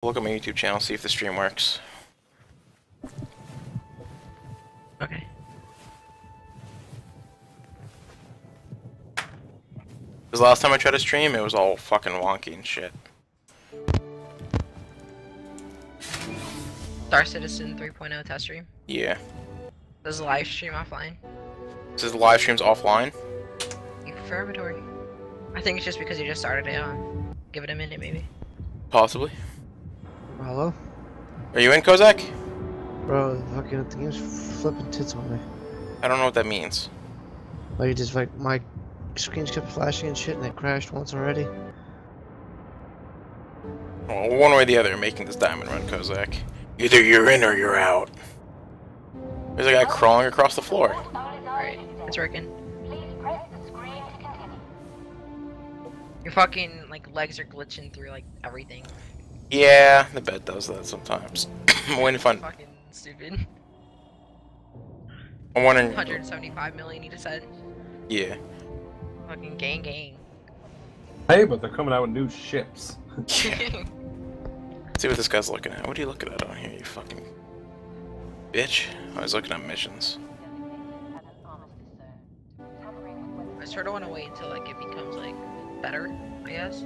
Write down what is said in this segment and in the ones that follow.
Look at my YouTube channel, see if the stream works. Okay. Because last time I tried to stream, it was all fucking wonky and shit. Star Citizen 3.0 test stream. Yeah. Does the live stream offline? Says the live stream's offline? Affirmatory. I think it's just because you just started it on. Give it a minute, maybe. Possibly. Hello? Are you in, Kozak? Bro, the game's flipping tits on me. I don't know what that means. Like, just like, my screens kept flashing and shit, and it crashed once already. Well, one way or the other, you're making this diamond run, Kozak. Either you're in or you're out. There's a guy crawling across the floor. Alright, it's working. Your fucking, like, legs are glitching through, like, everything. Yeah, the bed does that sometimes. I'm waiting to find. Fucking stupid. I'm wondering. 175 million you just said. Yeah. Fucking gang. Hey, but they're coming out with new ships. Yeah. See what this guy's looking at. What are you looking at on here, you fucking bitch? I was looking at missions. I sort of want to wait until, like, it becomes, like, better, I guess.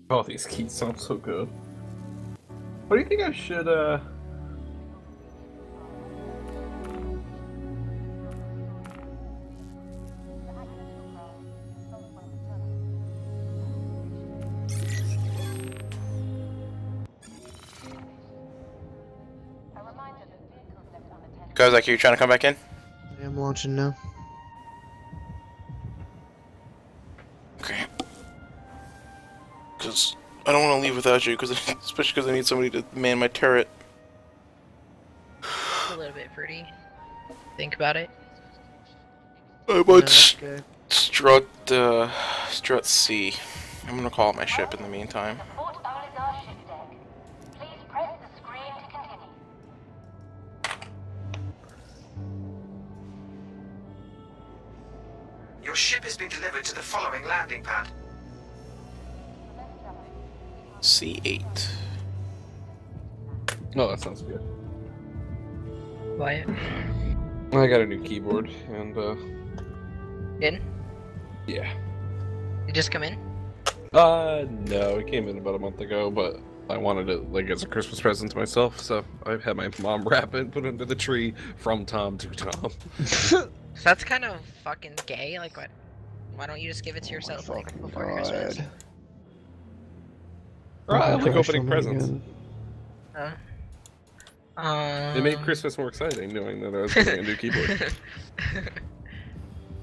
Oh, these keys sound so good. What do you think I should, Kozak, are you trying to come back in? Yeah, I'm launching now. Okay. Because I don't want to leave without you, especially because I need somebody to man my turret. A little bit pretty. Think about it. I want Okay. Strut C. I'm gonna call it my ship in the meantime. Your ship has been delivered to the following landing pad. C8. Oh, that sounds good. Wyatt. I got a new keyboard, and, In? yeah. You just come in? No, it came in about a month ago, but I wanted it, like, as a Christmas present to myself, so I had my mom wrap it and put it under the tree from Tom to Tom. So that's kind of fucking gay. Like, what? Why don't you just give it to yourself, like, Fucking before Christmas? God. I like Crash opening on me presents. again. It made Christmas more exciting knowing that I was getting a new keyboard.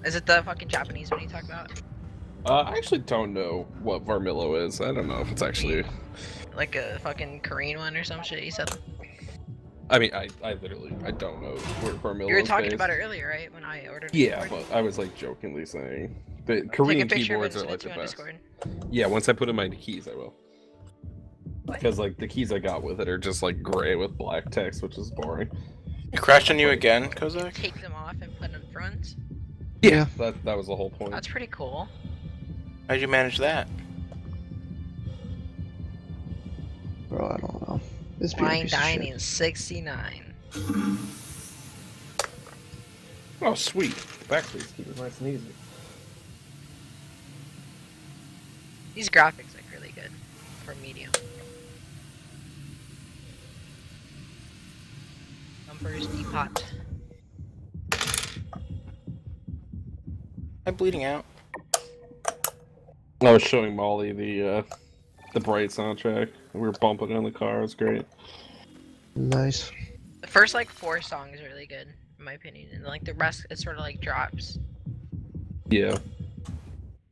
Is it the fucking Japanese one you talk about? I actually don't know what Varmillo is. I don't know if it's actually... Like a fucking Korean one or some shit you said? I mean, I literally, I don't know where Varmillo is. You were talking based. about it earlier, right? When I ordered a Yeah, keyboard? but I was like jokingly saying the Take Korean a picture of it keyboards and are send like it to the me on best. Discord. Yeah, once I put in my keys, I will. What? Because like the keys I got with it are just like gray with black text, which is boring. It crashed on you again, Kozak? Take them off and put them front? Yeah. That was the whole point. That's pretty cool. How'd you manage that? Bro, I don't know. This Fine piece of shit. dining 69. Oh, sweet. Back please keep it nice and easy. These graphics look really good for medium. Bumpers, teapot. I'm bleeding out. I was showing Molly the Bright soundtrack. We were bumping it in the car. It was great. Nice. The first like 4 songs are really good, in my opinion, and like the rest it sort of like drops. Yeah.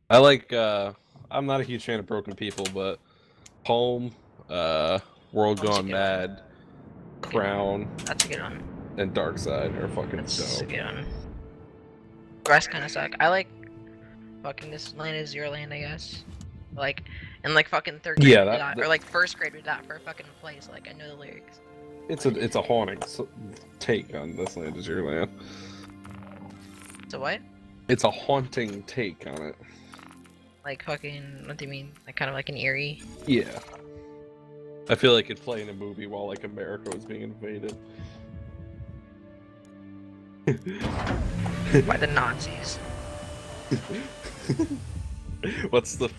I like. I'm not a huge fan of Broken People, but Home, World Home's a Gone good Mad, Crown, That's a good one. and Dark Side are fucking That's a dope. good one. The rest kind of suck. I like fucking This Land Is Your Land, I guess. Like, In like fucking third grade, Yeah, we that- got, or like first grade, we got for a fucking place. Like I know the lyrics. It's a haunting take on This Land Is Your Land. So what? It's a haunting take on it. Like fucking, what do you mean? Like kind of like an eerie. Yeah. I feel like it'd play in a movie while like America was being invaded. By the Nazis. What's the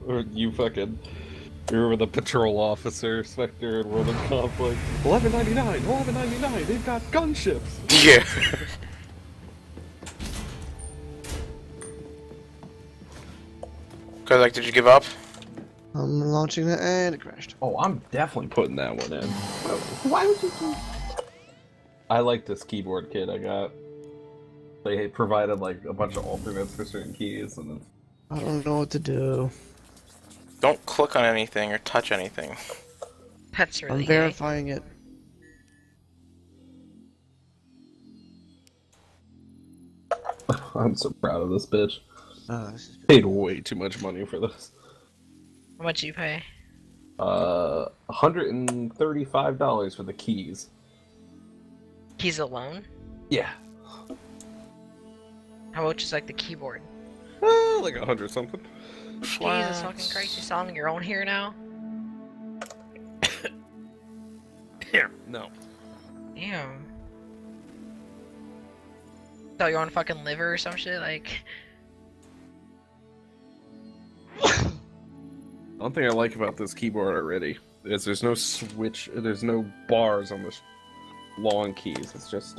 or you fucking remember the patrol officer Spectre in World of Conflict? 1199, they've got gunships. Yeah. Cause like, did you give up? I'm launching it and it crashed. Oh, I'm definitely putting that one in. Why would you do? I like this keyboard kit I got. They provided like a bunch of alternates for certain keys, and it's... I don't know what to do. Don't click on anything or touch anything. That's really I'm gay. verifying it. I'm so proud of this bitch. This is... Paid way too much money for this. How much you pay? $135 for the keys. Keys alone? Yeah. How much is like the keyboard? Like 100 something. Jesus fucking Christ, you're selling your own here now? Here. No. Damn. Sell your own fucking liver or some shit? Like, One thing I like about this keyboard already is there's no switch, there's no bars on the long keys. It's just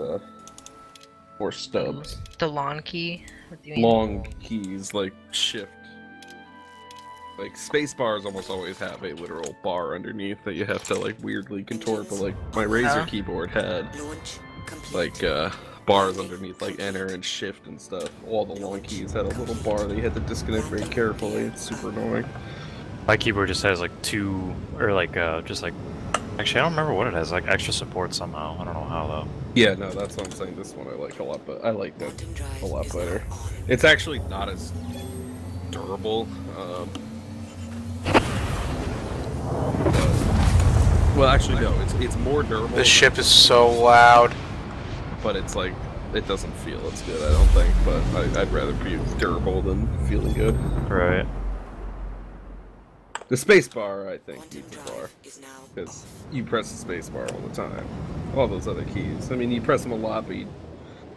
more stubs. the lawn key? What do you mean? Long keys like shift. Like space bars almost always have a literal bar underneath that you have to like weirdly contort, but like my Razer keyboard had like bars underneath like enter and shift and stuff. All the long keys had a little bar that you had to disconnect very carefully. It's super annoying. My keyboard just has like two, or like just like, actually I don't remember what it has, like extra support somehow. I don't know how though. Yeah, no, that's what I'm saying. This one I like a lot, but I like that a lot better. It's actually not as durable. Well, actually, no. It's more durable. This ship is so loud. But it's like it doesn't feel as good. I don't think. But I'd rather be durable than feeling good. Right. The space bar, I think, needs a bar because you press the space bar all the time. All those other keys. I mean, you press them a lot, but you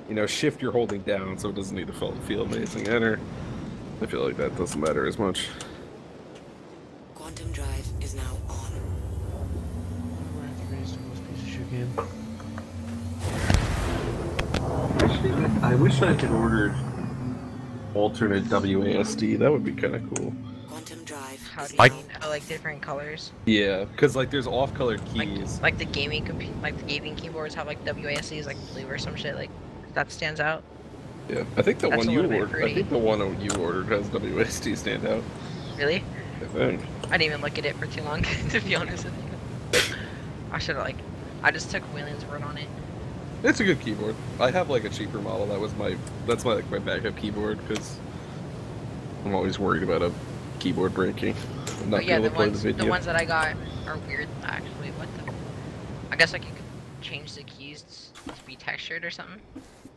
know, shift you're holding down, so it doesn't need to feel amazing. Enter. I feel like that doesn't matter as much. Quantum drive is now on. I wish I could order alternate WASD. That would be kind of cool. Quantum drive. How do you Like- mean? Oh, like different colors? Yeah, because like there's off-colored keys. Like the gaming keyboards have like WASDs like blue or some shit, like that stands out. Yeah, I think the That's one a you little bit ordered. I pretty. think the one you ordered has WASD standout. Really? I think. I didn't even look at it for too long, to be honest with you. I should have I just took William's word on it. It's a good keyboard. I have like a cheaper model. That's my like my backup keyboard because I'm always worried about a keyboard breaking. I'm not But yeah, able to play the the video. ones that I got are weird. Actually, what the? I guess like you could change the keys to be textured or something.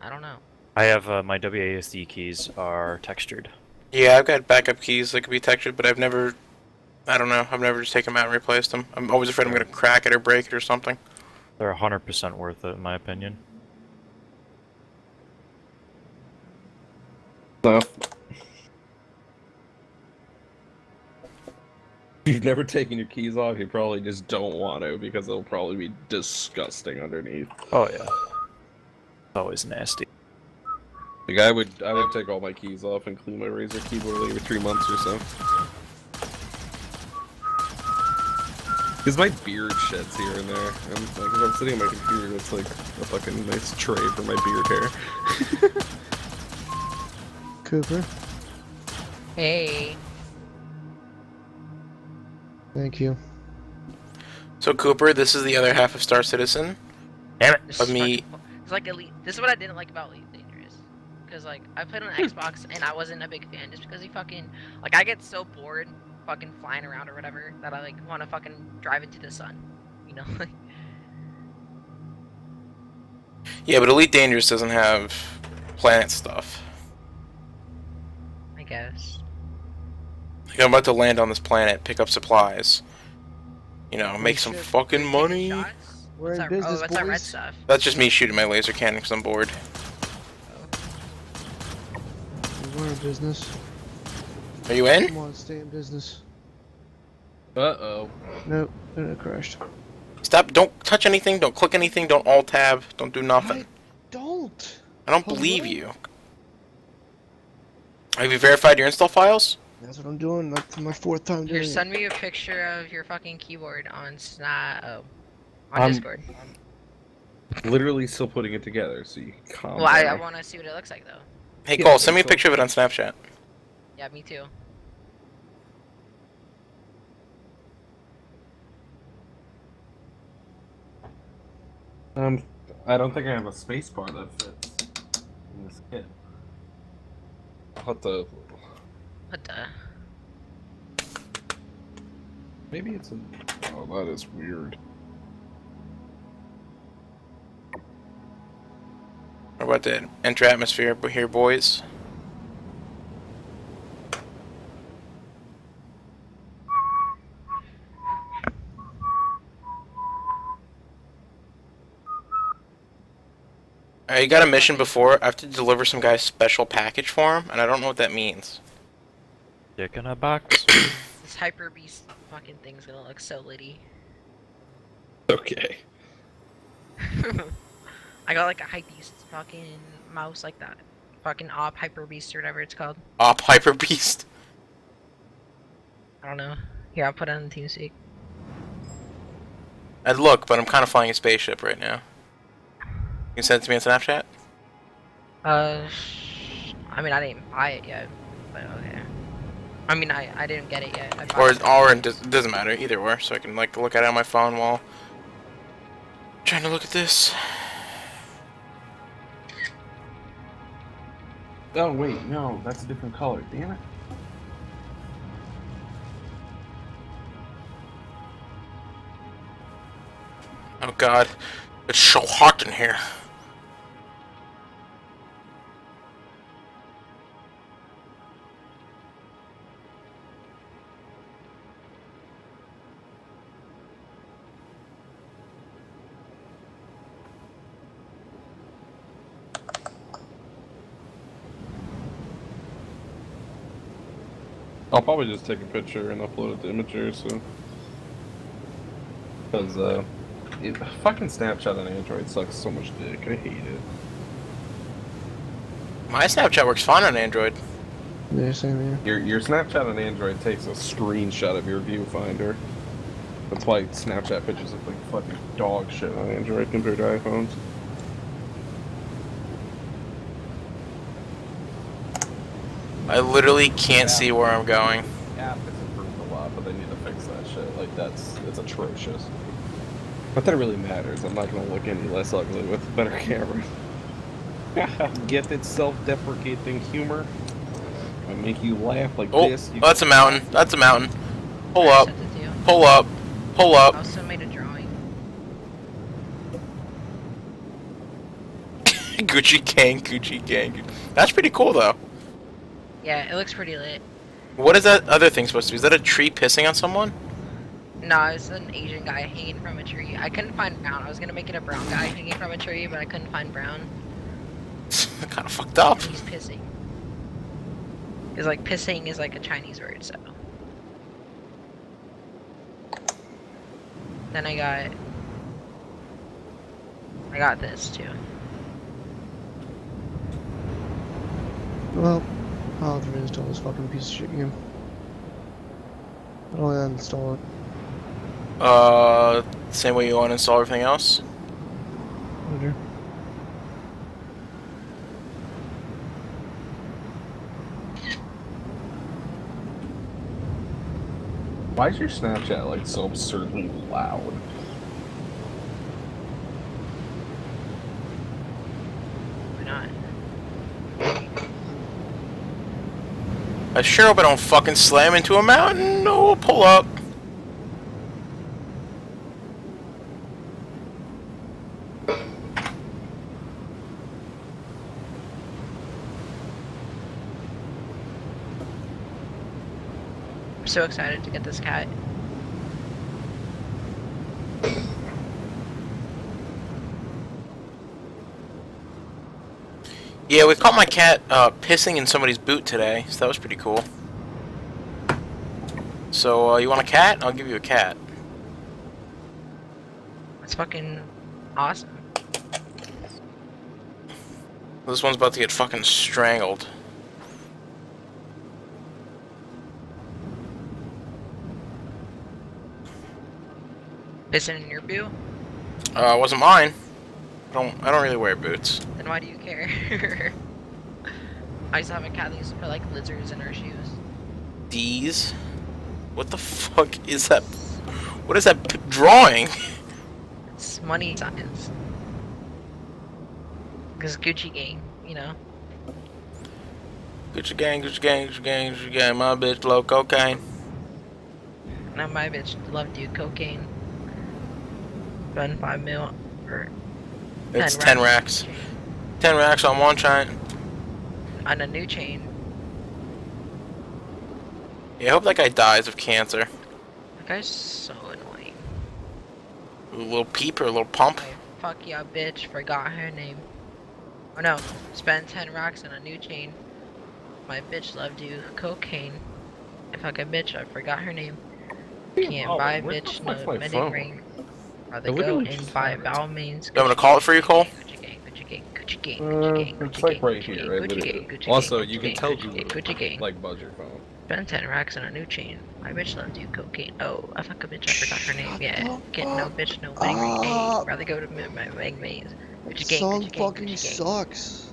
I don't know. I have my WASD keys are textured. Yeah, I've got backup keys that could be textured, but I've never just taken them out and replaced them. I'm always afraid I'm gonna crack it or break it or something. They're 100% worth it in my opinion. So, if you've never taken your keys off, you probably just don't want to because it'll probably be disgusting underneath. Oh yeah. It's always nasty. Like I would take all my keys off and clean my Razer keyboard like every 3 months or so. Because my beard sheds here and there, and like if I'm sitting on my computer, it's like a fucking nice tray for my beard hair. Cooper, Hey. thank you. So Cooper, this is the other half of Star Citizen. Damn it! This Of is me- fucking- It's like Elite. This is what I didn't like about Elite Dangerous. Because like I played on Xbox and I wasn't a big fan just because he fucking like I get so bored fucking flying around or whatever that I like want to fucking drive into the sun. You know, like. Yeah, but Elite Dangerous doesn't have planet stuff. I guess. Like, I'm about to land on this planet, pick up supplies. You know, make some shit. fucking money. Shots? We're What's in that? business, Oh, what's that red boys. stuff? That's just me shooting my laser cannon because I'm bored. We're in business. Are you in? Come on, stay in business. Uh-oh. Nope, it crashed. Stop, don't touch anything, don't click anything, don't alt-tab, don't do nothing. Don't! I don't believe you. Have you verified your install files? That's what I'm doing, like for my 4th time Here, doing send me a picture of your fucking keyboard on on Discord. Literally still putting it together, so you can calm Well, I down. want to see what it looks like though. Hey Yeah, Cole, send me a so- picture of it on Snapchat. Yeah, me too. I don't think I have a space bar that fits in this kit. I'll have to... What the? Maybe it's a... Oh, that is weird. We're about to enter atmosphere here, boys. I got a mission before. I have to deliver some guy's special package for him, and I don't know what that means. Dick in a box. This Hyper Beast fucking thing's gonna look so litty. Okay. I got like a Hype Beast fucking mouse like that. Fucking Op Hyper Beast or whatever it's called. Op Hyper Beast. I don't know. Here, I'll put it on the TeamSpeak. I'd look, but I'm kind of flying a spaceship right now. You can send it to me on Snapchat? I mean, I didn't buy it yet, but okay. I mean, I didn't get it yet. I bought Or, it. it doesn't matter, either or, so I can like look at it on my phone while trying to look at this. Oh, wait, no, that's a different color. Damn it. Oh god, it's so hot in here. I'll probably just take a picture and upload it to Imager, so... Because, fucking Snapchat on Android sucks so much dick. I hate it. My Snapchat works fine on Android. Yeah, same here. Your Snapchat on Android takes a screenshot of your viewfinder. That's why Snapchat pictures look like fucking dog shit on Android compared to iPhones. I literally can't see where I'm going. App has improved a lot, but they need to fix that shit. Like, it's atrocious. Not that it really matters. I'm not gonna look any less ugly with a better camera. Get it, self-deprecating humor. I make you laugh like Oh, this. You that's a mountain. That's a mountain. Pull I up. sent it to you. Pull up. Pull I up. also made a drawing. Gucci gang, Gucci gang. That's pretty cool though. Yeah, it looks pretty lit. What is that other thing supposed to be? Is that a tree pissing on someone? No, it's an Asian guy hanging from a tree. I couldn't find brown. I was gonna make it a brown guy hanging from a tree, but I couldn't find brown. Kind of fucked up. He's pissing. Because, like, pissing is like a Chinese word, so. Then I got this, too. Well, I'll have to reinstall this fucking piece of shit game. I'll uninstall it. Same way you uninstall everything else? Later. Why is your Snapchat like so absurdly loud? Why not? I sure hope I don't fucking slam into a mountain. No, we'll pull up. I'm so excited to get this cat. Yeah, we caught my cat pissing in somebody's boot today, so that was pretty cool. So, you want a cat? I'll give you a cat. It's fucking awesome. This one's about to get fucking strangled. Pissing in your boot? It wasn't mine. I don't really wear boots. Then why do you care? I used to have a cat that used to put like lizards in her shoes. D's? What the fuck is that? What is that drawing? It's money science. Cause Gucci gang, you know. Gucci gang, Gucci gang, Gucci gang, Gucci gang. My bitch love cocaine. Now my bitch love do cocaine. Run 5 mil or It's 10 racks. 10 racks on one chain. on a new chain. Yeah, I hope that guy dies of cancer. That guy's so annoying. A little peep or a little pump. Like, fuck yeah, bitch. Forgot her name. Oh no. Spend 10 racks on a new chain. My bitch loved you cocaine. If I could bitch, I forgot her name. Can't buy bitch no wedding ring. Rather go and buy Balmain's. You want me to call it for you, Cole? It's like right here, right? Literally. Also, you can tell Google, like, buzz your phone. Spend 10 racks on a new chain. My bitch loved you cocaine. Oh, I fuck a bitch, I forgot her name. Yeah, get no bitch, no wedding ring. Hey, rather go to my wedding maze. This song fucking sucks.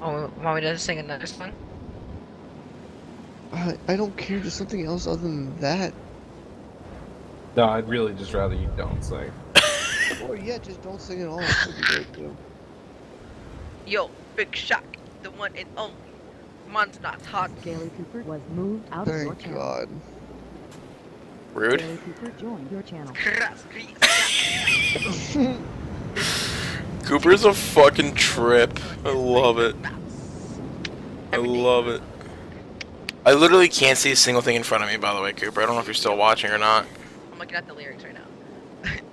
Oh, want me to sing another song? I don't care, just something else other than that. No, I'd really just rather you don't sing. Or yeah, just don't sing at all. That'd be great too. Yo, Big Shock, the one and only. Man's not hot. Gary Cooper was moved out of your Thank channel. God. Rude. Gary Cooper joined your channel. Cooper's a fucking trip. I love it. I love it. I literally can't see a single thing in front of me, by the way, Cooper. I don't know if you're still watching or not. I'm looking at the lyrics right now.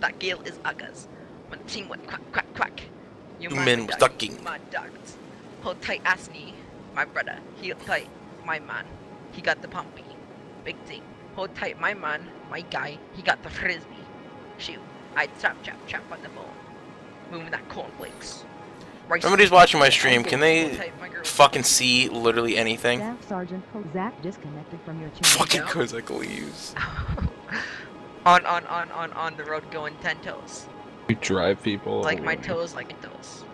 That Gale is Agas. My team went quack, quack, quack. You Men was ducking. My dogs. Hold tight, Asney. My brother. He tight. My man. He got the pumpy. Big thing. Hold tight, my man. My guy. He got the frisbee. Shoot. I trap, on the phone. Moving that cornflakes. Somebody's watching my stream. Can they Hold tight, my girl. fucking see literally anything? Staff Sergeant Kozak disconnected from your channel. Fucking Kozak leaves. on the road going 10 toes. You drive people. Like my toes, like my toes.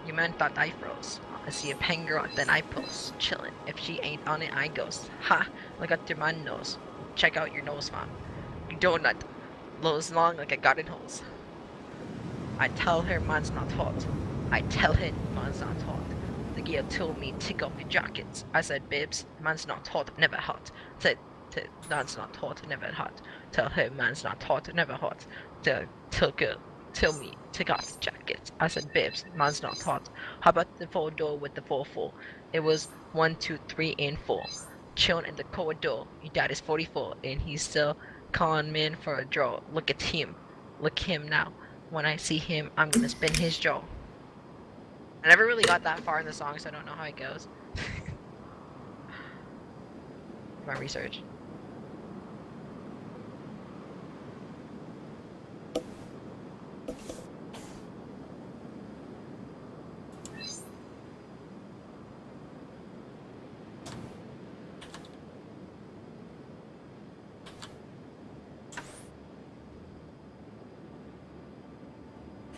You meant that I froze. I see a pen girl, then I post. Chillin'. If she ain't on it, I ghost. Ha! Look at your man nose. Check out your nose, fam. You donut. Lows long like a garden hose. I tell her man's not hot. I tell him man's not hot. The girl told me take off your jackets. I said, babes, man's not hot, never hot. Said, man's not hot, never hot. Tell her man's not hot, never hot. Tell girl, tell me take off the jackets. I said, babes, man's not hot. How about the 4-door with the 4-4? It was 1, 2, 3, and 4. Chillin' in the corridor. Your dad is 44, and he's still calling men for a draw. Look at him. Look him now. When I see him, I'm gonna spin his jaw. I never really got that far in the song, so I don't know how it goes. My research.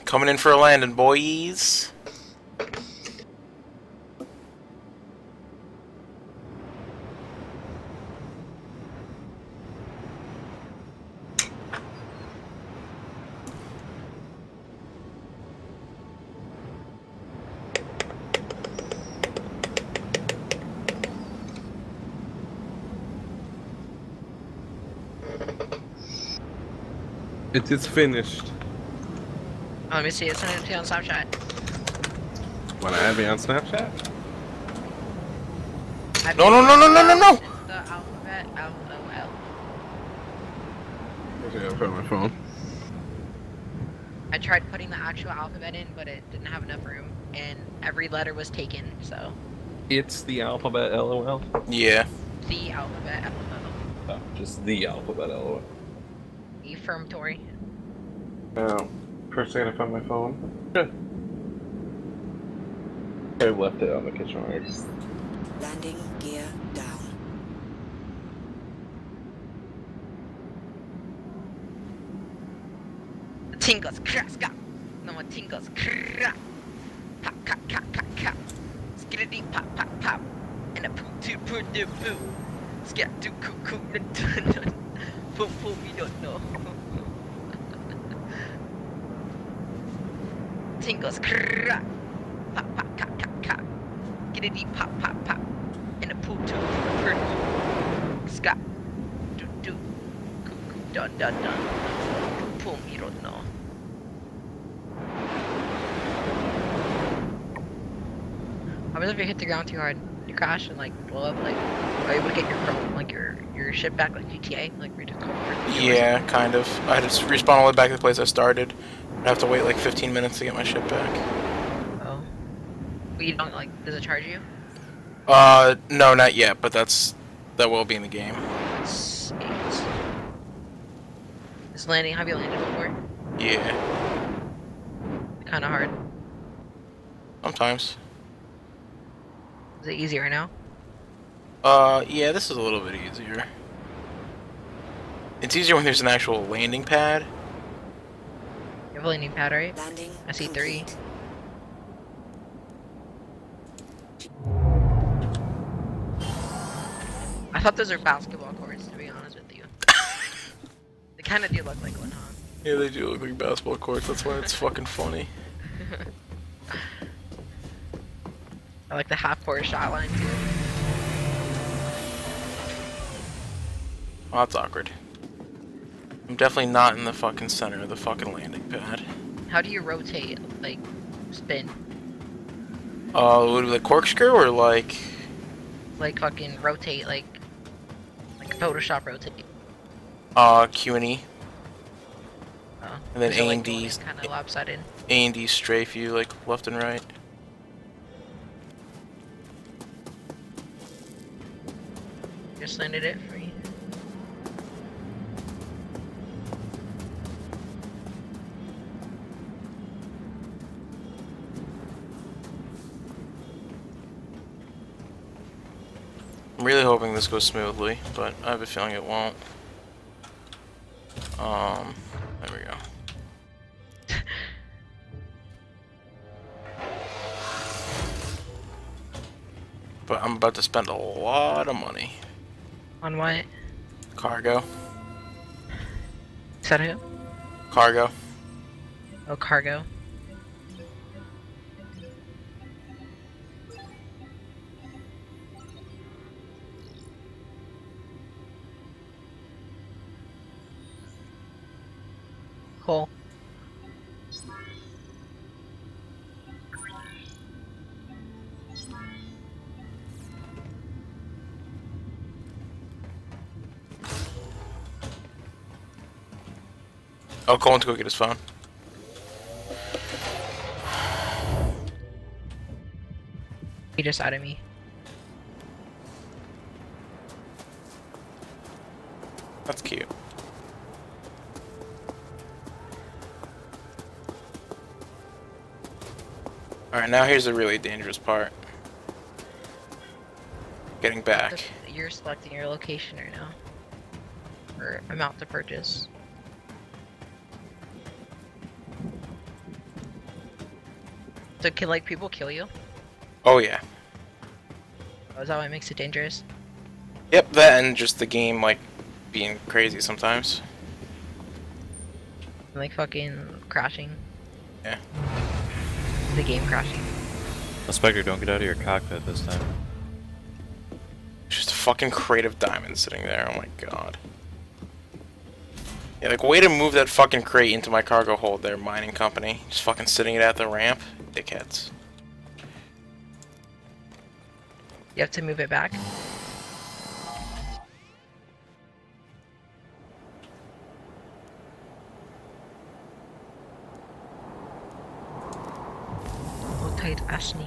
Coming in for a landing, boys. It is finished. Oh, let me see. It's on Snapchat. Wanna add me on Snapchat? No, no, no, no, no, no, no! The alphabet, LOL. I gotta put it on my phone. I tried putting the actual alphabet in, but it didn't have enough room, and every letter was taken, so. It's the alphabet LOL. Yeah. The alphabet, LOL. Oh, just the alphabet LOL. Affirmatory. Oh, first I gotta find my phone. I left it on the kitchen rack. Landing gear down. Tingles, kraska. No more tingles, kra. Pop, ka, ka, ka, ka. Skiddy, pop, pop, pop. And a poo, to poo, do, poo. Scat, do, coo, coo, dun, poo, poo, we don't know. Tingles, kra. Pop, pop, ka, ka, ka. Skiddy, pop, pop, pop. And a poo, to poo, Scat, do, do. Coo, coo, dun, dun, dun. Poo, we don't know. What if you hit the ground too hard? You crash and like blow up, like are you able to get your phone, like your ship back like GTA? Like we just come Yeah, kind of. I had to respawn all the way back to the place I started. I have to wait like 15 minutes to get my ship back. Oh. But you don't like, does it charge you? No, not yet, but that will be in the game. It's 8. Is landing, have you landed before? Yeah. Kinda hard. Sometimes. Is it easier now? Yeah, this is a little bit easier. It's easier when there's an actual landing pad. You have a landing pad, right? Landing I see 3. complete. I thought those are basketball courts, to be honest with you. They kinda do look like one, huh? Yeah, they do look like basketball courts, that's why it's fucking funny. I like the half-court shot line, too. Oh, that's awkward. I'm definitely not in the fucking center of the fucking landing pad. How do you rotate, like, spin? Would it be like corkscrew or like... Like, fucking rotate, like Photoshop rotate. Q and E. Oh. And then So, A like, and D. kind of lopsided. A and D strafe you like left and right. Just landed it for me. I'm really hoping this goes smoothly, but I have a feeling it won't. There we go. But I'm about to spend a lot of money. On what? Cargo. Is that who? Cargo. Oh, cargo. Cool. Oh, Cole went to go get his phone. He just added me. That's cute. Alright, now here's the really dangerous part. Getting back. You're selecting your location right now. Or amount to purchase. So can like people kill you? Oh yeah. Oh, is that what makes it dangerous? Yep, that and just the game like being crazy sometimes. Like fucking crashing. Yeah. The game crashing. Spectre, don't get out of your cockpit this time. Just a fucking crate of diamonds sitting there, oh my god. Yeah, like, way to move that fucking crate into my cargo hold there, mining company. Just fucking sitting it at the ramp. Dickheads. You have to move it back. Hold tight, Ashley.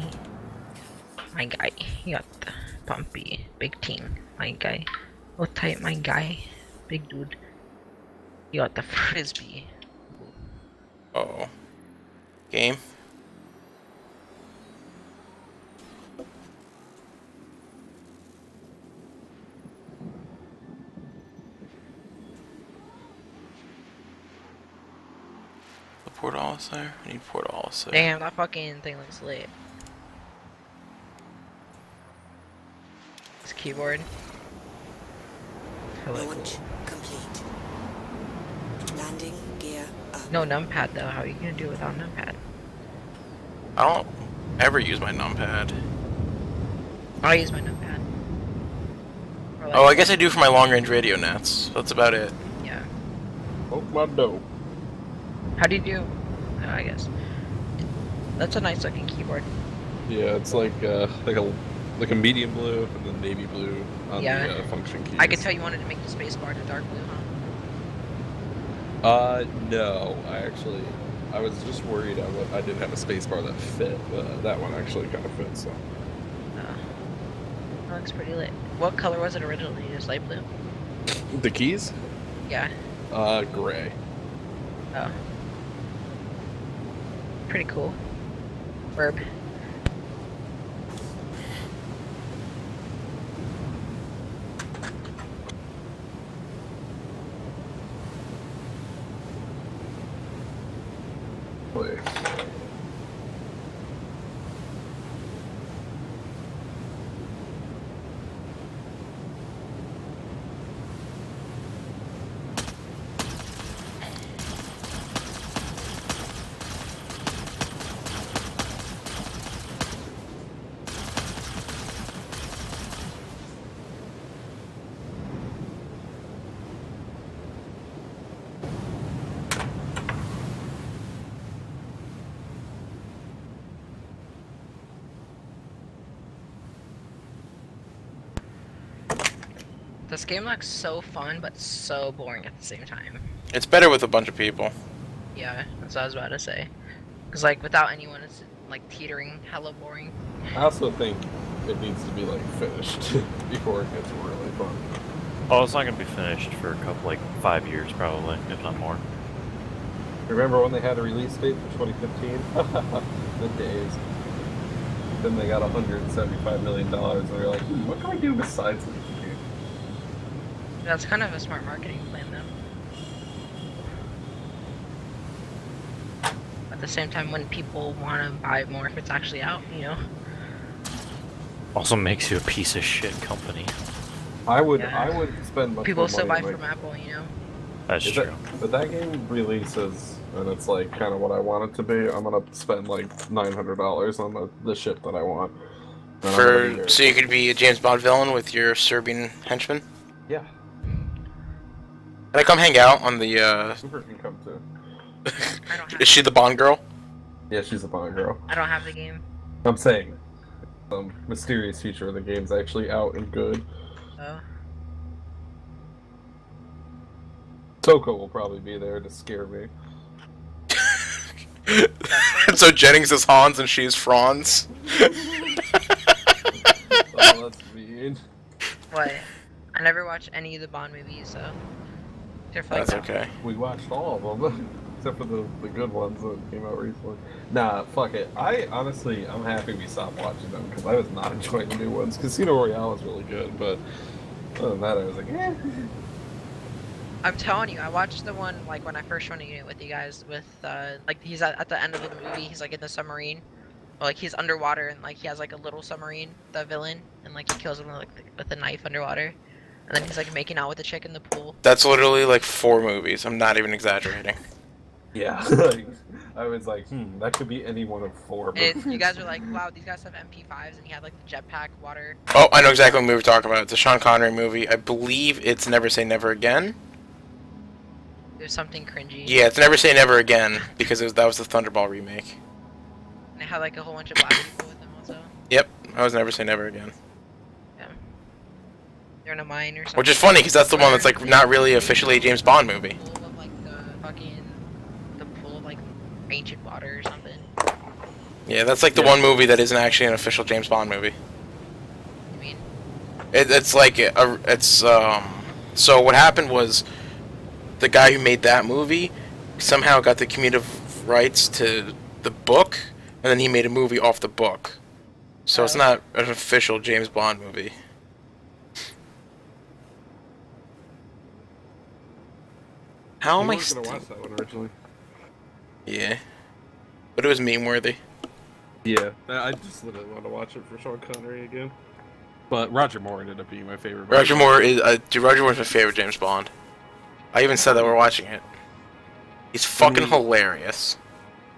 My guy. You got the bumpy. Big team. My guy. Hold tight, my guy. Big dude. You got the frisbee. Uh-oh. Game. The Portalis there? I need Portalis there. Damn, that fucking thing looks lit. This keyboard. Hella cool. Launch complete. Landing gear up. No numpad though. How are you gonna do it without numpad? I don't ever use my numpad. I use my numpad. Or like, Oh, I guess I do for my long-range radio nets. That's about it. yeah. Oh my dough. How do you do? I guess. That's a nice looking keyboard. Yeah, it's like a medium blue and then navy blue on Yeah. the function keys. I could tell you wanted to make the spacebar to dark blue, huh? No, I was just worried I didn't have a spacebar that fit, but that one actually kind of fits, so. That looks pretty lit. What color was it originally? Just light blue? The keys? Yeah. Gray. Oh. Pretty cool. Verb. Boy. This game looks so fun, but so boring at the same time. It's better with a bunch of people. Yeah, that's what I was about to say. Cause like without anyone, it's like teetering, hella boring. I also think it needs to be like finished before it gets really fun. Oh, it's not gonna be finished for a couple, like 5 years probably, if not more. Remember when they had a release date for 2015? The days. Then they got $175 million and they're like, what can we do besides this game? That's kind of a smart marketing plan, though. At the same time, when people want to buy more if it's actually out, you know? Also makes you a piece of shit company. I would Yeah. spend much People more still money buy like, from Apple, you know? That's if true. If that game releases and it's like kind of what I want it to be, I'm gonna spend like $900 on the shit that I want. And I'm gonna be very So you could be a James Bond villain with your Serbian henchman? yeah, Can I come hang out on the, Super can come too. I don't have. Is she the Bond girl? Yeah, she's a Bond girl. I don't have the game. I'm saying, some mysterious feature of the game's actually out and good. Oh. Toko will probably be there to scare me. So Jennings is Hans and she's Franz? Oh, that's mean. What? I never watched any of the Bond movies, so. They're like That's okay. We watched all of them, except for the good ones that came out recently. Nah, fuck it. I'm happy we stopped watching them, because I was not enjoying the new ones. Casino Royale was really good, but other than that, I was like, eh. I'm telling you, I watched the one like when I first joined the unit with you guys. With like he's at the end of the movie. He's like in the submarine, or, like he's underwater and like he has like a little submarine, the villain, and like he kills him with a knife underwater, and then he's like making out with the chick in the pool. That's literally like 4 movies. I'm not even exaggerating. Yeah. Like, I was like, that could be any one of 4. And you guys are like, wow, these guys have MP5s, and he had like the jetpack water. Oh, I know exactly what movie we're talking about. It's a Sean Connery movie. I believe it's Never Say Never Again. There's something cringy. Yeah, it's Never Say Never Again, because that was the Thunderball remake. And it had like a whole bunch of black people with them also. Yep, that was Never Say Never Again. Yeah. They're in a mine or something. Which is funny, because that's the one that's like not really officially a James Bond movie. Pool of like the pool of like ancient water or something. Yeah, that's like the one movie that isn't actually an official James Bond movie. You mean? It's like so what happened was the guy who made that movie somehow got the communicative rights to the book, and then he made a movie off the book. So it's not an official James Bond movie. How am I was gonna watch that one originally. Yeah. But it was meme worthy. Yeah, I just literally want to watch it for Sean Connery again. But Roger Moore ended up being my favorite. Roger Moore is Roger Moore's my favorite James Bond. I even said that we're watching it. He's fucking hilarious.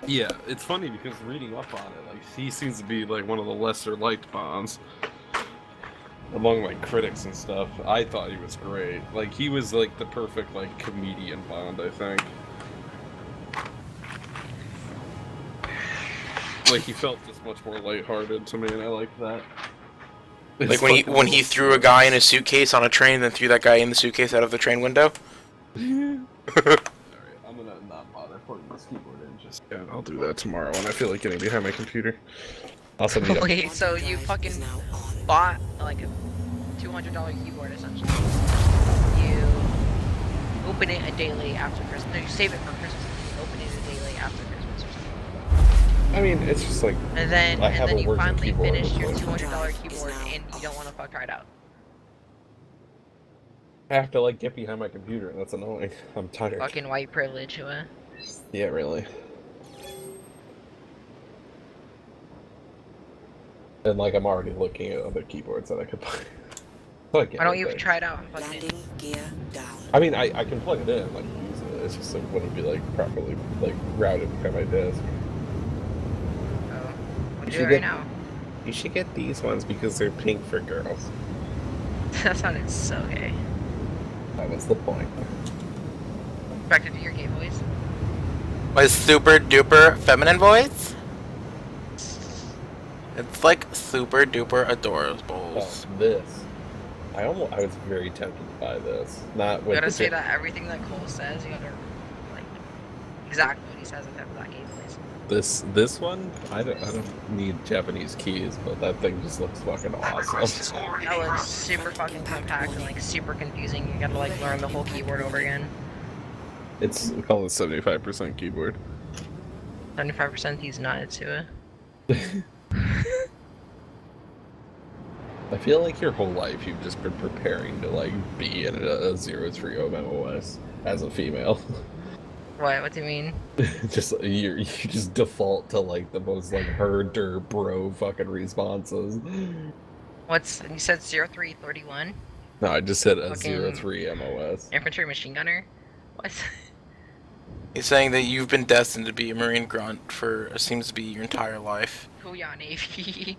Yeah, it's funny because reading up on it, like he seems to be like one of the lesser liked Bonds among like critics and stuff. I thought he was great. Like he was like the perfect like comedian Bond, I think. Like he felt just much more lighthearted to me, and I liked that. Like when he threw a guy in a suitcase on a train, and then threw that guy in the suitcase out of the train window. Alright, I'm gonna not bother putting this keyboard in just yet. I'll do that tomorrow when I feel like getting behind my computer. Also need Wait, so you fucking bought like a $200 keyboard essentially. You open it a day late after Christmas. No, you save it for Christmas and you open it a day late after Christmas or something. I mean, it's just like And then I have a you working finally keyboard finish with, your like, $200 keyboard and you don't want to fuck right out. I have to like get behind my computer, and that's annoying. I'm tired. Fucking white privilege, huh? Yeah, really. And like I'm already looking at other keyboards that I could buy. Why don't you try it out and plug it in? Landing gear down. I mean, I can plug it in, like use it. It's just like wouldn't be like properly like routed behind my desk. Oh, we'll You do should it right get- now. You should get these ones because they're pink for girls. That sounded so gay. That was the point. Back to do your gay voice. My super duper feminine voice. It's like super duper adorable. Oh, this. I was very tempted to buy this. Not You with gotta the say that everything that Cole says, you gotta like exactly what he says in that gay voice. This one. I don't need Japanese keys, but that thing just looks fucking That request is awesome. already That being looks granted. super fucking compact and like super confusing. You gotta like learn the whole keyboard over again. It's we call it 75% keyboard. 75% these nuts to it. I feel like your whole life you've just been preparing to like be in a 03 MOS as a female. What? What do you mean? Just you just default to like the most like herder bro fucking responses. What's you said 0331? No, I just said a Fucking- 03 MOS. Infantry machine gunner? What? He's saying that you've been destined to be a Marine grunt for it seems to be your entire life. Booyah Navy.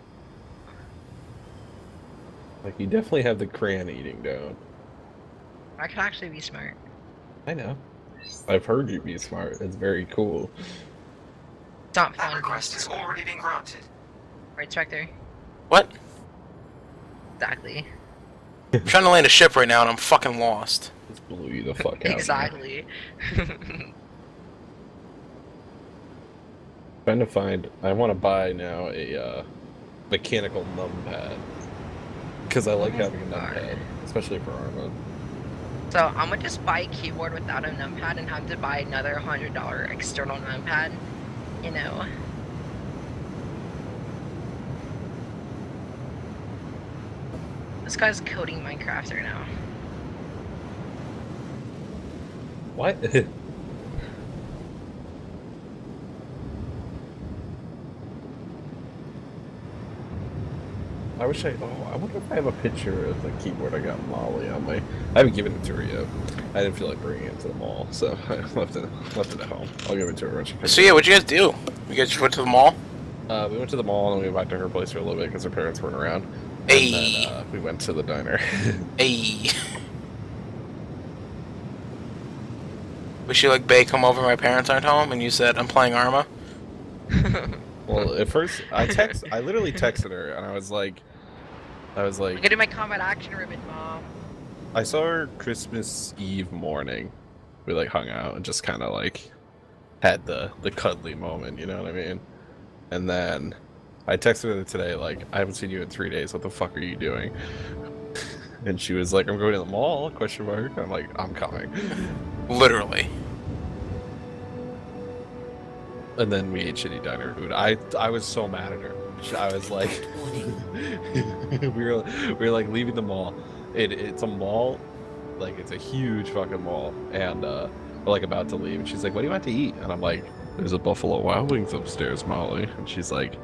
Like you definitely have the crayon eating down. I could actually be smart. I know. I've heard you be smart. It's very cool. It's not That fun. request is already being granted. Right, Spectre? What? Exactly. I'm trying to land a ship right now and I'm fucking lost. Just blew you the fuck out. Exactly. Trying to find. I want to buy now a mechanical numpad because I like having a numpad, especially for Arma. So I'm gonna just buy a keyboard without a numpad and have to buy another $100 external numpad. You know. This guy's coding Minecraft right now. What? I wish I. Oh, I wonder if I have a picture of the keyboard I got Molly on my. I haven't given it to her yet. I didn't feel like bringing it to the mall, so I left it at home. I'll give it to her when she comes. So yeah, what'd you guys do? You guys just went to the mall? We went to the mall and we went back to her place for a little bit because her parents weren't around. And Hey. then, we went to the diner. Hey. Was she like, "Bae, come over, my parents aren't home," and you said, "I'm playing Arma"? Well, at first I literally texted her and I was like, I'm gonna do my combat action ribbon, Mom. I saw her Christmas Eve morning. We like hung out and just kind of like had the cuddly moment, you know what I mean? And then I texted her today like, I haven't seen you in 3 days. What the fuck are you doing? And she was like, I'm going to the mall? Question mark. I'm like, I'm coming. Literally. And then we ate shitty diner food. I was so mad at her. I was like, we were like leaving the mall. It's a mall, like it's a huge fucking mall, and we're like about to leave. And she's like, "What do you want to eat?" And I'm like, "There's a Buffalo Wild Wings upstairs, Molly." And she's like,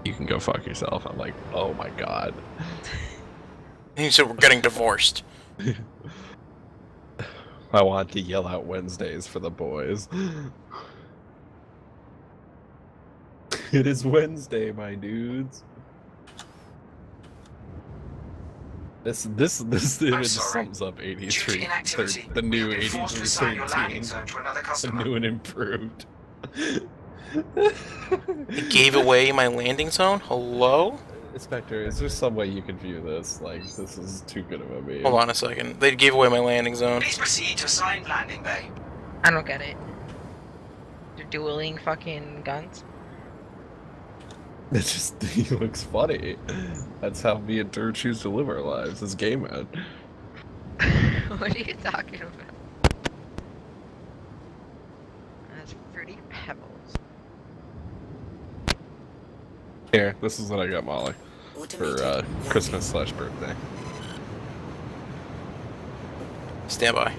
"You can go fuck yourself." I'm like, "Oh my god." And you said we're getting divorced. I want to yell out Wednesdays for the boys. It is Wednesday, my dudes. This image sums up 83. The new 8313. The new and improved. It gave away my landing zone? Hello? Inspector, is there some way you can view this? Like, this is too good of a meme. Hold on a second. They gave away my landing zone. Please proceed to assigned landing bay. I don't get it. They're dueling fucking guns. It just, he looks funny. That's how me and Tur choose to live our lives as gay men. What are you talking about? That's Fruity Pebbles. Here, this is what I got Molly for Christmas/birthday. Stand by.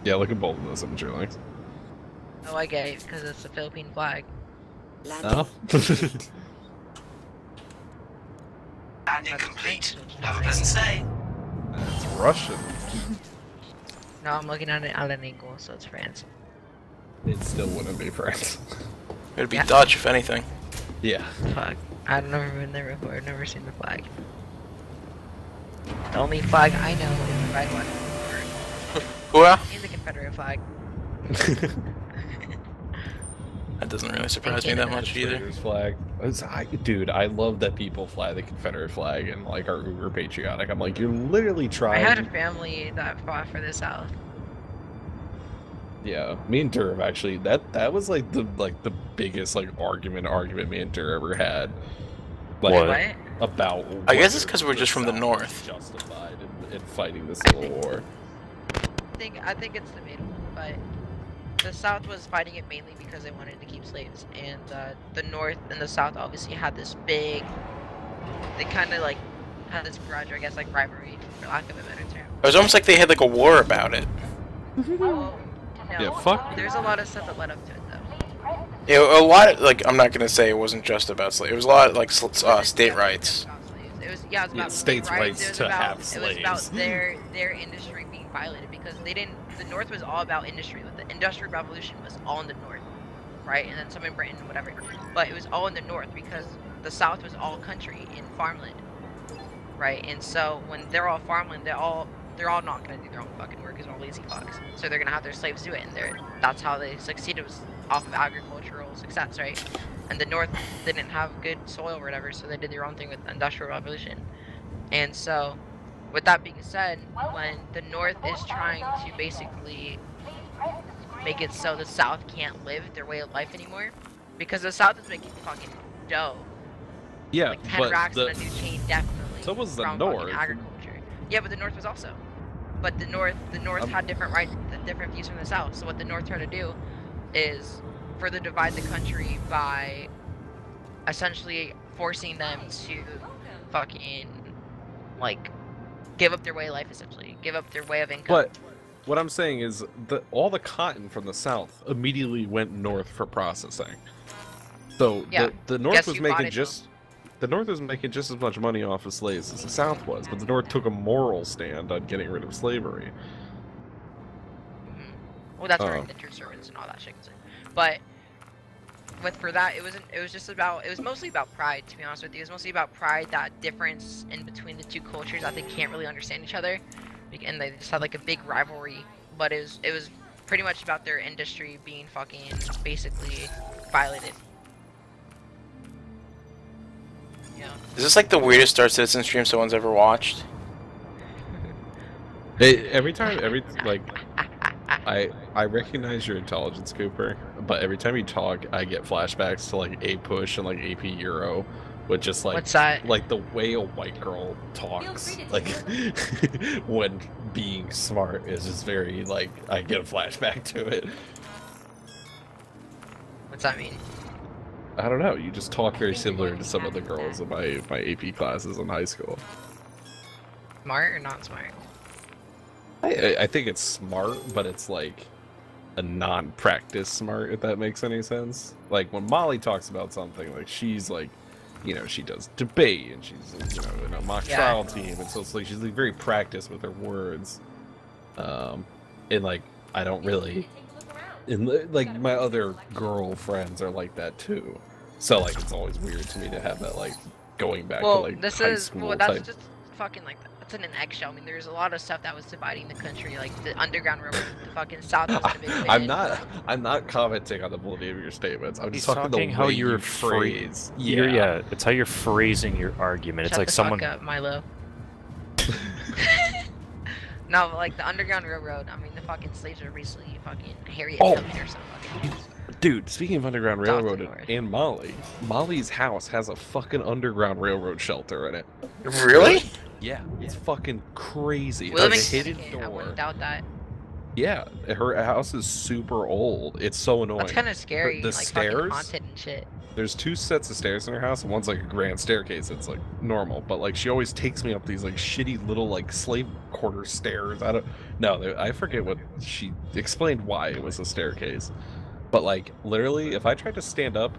Yeah, look at both of those imagery links. Oh, I get it, because it's the Philippine flag. Oh? Landing complete. Have a pleasant stay. That's Russian. No, I'm looking at it at an angle, so it's France. It still wouldn't be France. It'd be Dutch, if anything. Yeah. Fuck. I've never been there before, I've never seen the flag. The only flag I know is the red one. Hooah! And the Confederate flag. That doesn't really surprise me that much either. Traitors flag. Dude, I love that people fly the Confederate flag and like are uber patriotic. I'm like, you're literally I trying. had a family that fought for the South. Yeah, me and Tur actually that was like the biggest like argument me and Tur ever had. Like, What? about. I guess it's because we're just from the north. Justified in fighting the Civil War. I think it's debatable, but the South was fighting it mainly because they wanted to keep slaves, and the North and the South obviously had this big. They kind of like had this grudge, or I guess like rivalry, for lack of a better term. It was almost like they had like a war about it. No, Yeah, fuck. There's a lot of stuff that led up to it, though. Yeah, a lot of, like, I'm not gonna say it wasn't just about slaves. It was a lot of, like, state rights. It was, yeah, it was about states' rights It was to about, have It was slaves. about their industry being violated because they didn't. The North was all about industry. The Industrial Revolution was all in the North, right? And then some in Britain, whatever. But it was all in the North because the South was all country in farmland, right? And so when they're all farmland, they're all not gonna do their own fucking work because they're all lazy fucks. So they're gonna have their slaves do it, and that's how they succeeded, was off of agricultural success, right? And the North didn't have good soil or whatever, so they did their own thing with the Industrial Revolution. And so, with that being said, when the North is trying to basically make it so the South can't live their way of life anymore, because the South is making fucking dough. Yeah, Like 10 but racks in a new chain, definitely. so was the from North. fucking agriculture. Yeah, but the North was also. But the North had different rights, different views from the South. So what the North tried to do is further divide the country by essentially forcing them to fucking like give up their way of life, essentially give up their way of income. But what I'm saying is that all the cotton from the South immediately went north for processing. So Yeah. the North Guess was who making bought it, just the North was making just as much money off of slaves as the South was, but the North took a moral stand on getting rid of slavery. Well, that's where Oh. indentured servants and all that shit comes in. But for that, it was mostly about pride, to be honest with you. It was mostly about pride, that difference in between the two cultures, that they can't really understand each other, and they just had like a big rivalry. But it was pretty much about their industry being fucking basically violated. You know? Is this like the weirdest Star Citizen stream someone's ever watched? Every I recognize your intelligence, Cooper, but every time you talk, I get flashbacks to like A-Push and like AP Euro, with just like What's that? like the way a white girl talks, like when being smart is just very like I get a flashback to it. What's that mean? I don't know. You just talk very similar to some of the girls in my AP classes in high school. Smart or not smart? I think it's smart, but it's like a non-practice smart, if that makes any sense. Like when Molly talks about something, like she's like, you know, she does debate and she's, you know, in a mock trial team, and so it's like she's like very practiced with her words. And like I don't really, and like my other girl friends are like that too. So like it's always weird to me to have that like going back to like this high is school well, that's type. just fucking like that's in an eggshell. I mean, there's a lot of stuff that was dividing the country, like the Underground Railroad, the fucking South was a big thing. I'm not commenting on the validity of your statements. I'm just talking how the way you're you phrase. Yeah, it's how you're phrasing your argument. Shut It's like the someone. fuck up, Milo. No, but like the Underground Railroad. I mean, the fucking slaves were recently fucking Harriet Tubman or something. Dude, speaking of Underground Railroad North. and Molly, Molly's house has a fucking Underground Railroad shelter in it. Really? Yeah, it's fucking crazy. We live in It's a hidden Connecticut. I door. wouldn't doubt that. Yeah, her house is super old. It's so annoying. That's kind of scary. The like fucking stairs? haunted and shit. There's 2 sets of stairs in her house, and one's like a grand staircase. It's like normal, but like she always takes me up these like shitty little like slave quarter stairs. I forget what she explained why it was a staircase, but like literally, if I tried to stand up,